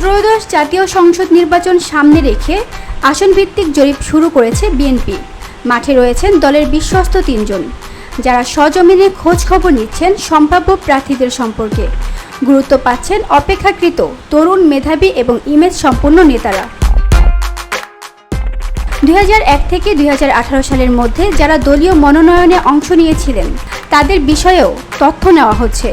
ত্রয়োদশ জাতীয় সংসদ নির্বাচন সামনে রেখে আসনভিত্তিক জরিপ শুরু করেছে বিএনপি। মাঠে রয়েছেন দলের বিশ্বস্ত তিনজন, যারা সজমিনে খোঁজ খবর নিচ্ছেন সম্ভাব্য প্রার্থীদের সম্পর্কে। গুরুত্ব পাচ্ছেন অপেক্ষাকৃত তরুণ, মেধাবী এবং ইমেজ সম্পন্ন নেতারা। 2001 থেকে 2018 সালের মধ্যে যারা দলীয় মনোনয়নে অংশ নিয়েছিলেন তাদের বিষয়েও তথ্য নেওয়া হচ্ছে।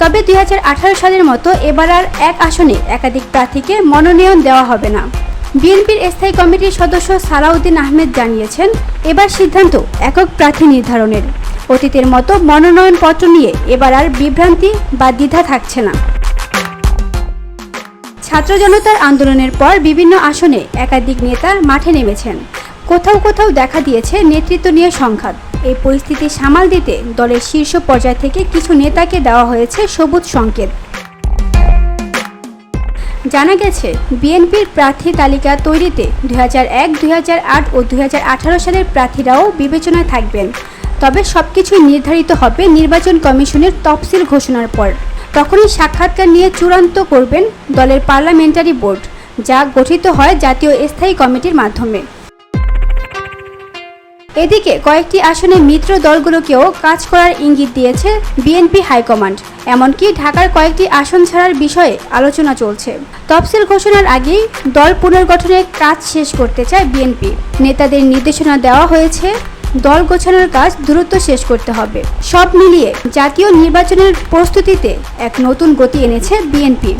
তবে 2018 সালের মতো এবার আর এক আসনে একাধিক প্রার্থীকে মনোনয়ন দেওয়া হবে না। বিএনপির স্থায়ী কমিটির সদস্য সালাউদ্দিন আহমেদ জানিয়েছেন, এবার সিদ্ধান্ত একক প্রার্থী নির্ধারণের। অতীতের মতো মনোনয়নপত্র নিয়ে এবার আর বিভ্রান্তি বা দ্বিধা থাকছে না। ছাত্র জনতার আন্দোলনের পর বিভিন্ন আসনে একাধিক নেতা মাঠে নেমেছেন। কোথাও কোথাও দেখা দিয়েছে নেতৃত্ব নিয়ে সংঘাত। এই পরিস্থিতি সামাল দিতে দলের শীর্ষ পর্যায় থেকে কিছু নেতাকে দেওয়া হয়েছে সবুজ সংকেত। জানা গেছে, বিএনপির প্রার্থী তালিকা তৈরিতে 2001, 2008 ও 2018 সালের প্রার্থীরাও বিবেচনায় থাকবেন। তবে সবকিছুই নির্ধারিত হবে নির্বাচন কমিশনের তফসিল ঘোষণার পর। তখনই সাক্ষাৎকার নিয়ে চূড়ান্ত করবেন দলের পার্লামেন্টারি বোর্ড, যা গঠিত হয় জাতীয় স্থায়ী কমিটির মাধ্যমে। এদিকে কয়েকটি আসনে মিত্র দলগুলোকেও কাজ করার ইঙ্গিত দিয়েছে বিএনপি হাইকমান্ড। এমনকি ঢাকার কয়েকটি আসন ছাড়ার বিষয়ে আলোচনা চলছে। তফসিল ঘোষণার আগেই দল পুনর্গঠনের কাজ শেষ করতে চায় বিএনপি। নেতাদের নির্দেশনা দেওয়া হয়েছে, দল গোছানোর কাজ দ্রুত শেষ করতে হবে। সব মিলিয়ে জাতীয় নির্বাচনের প্রস্তুতিতে এক নতুন গতি এনেছে BNP.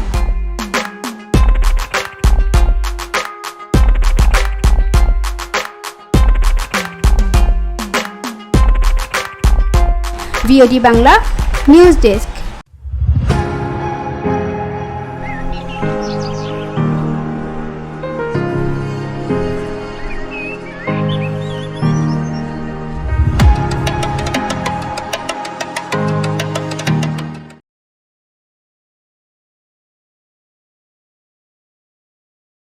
VOD Bangla news desk.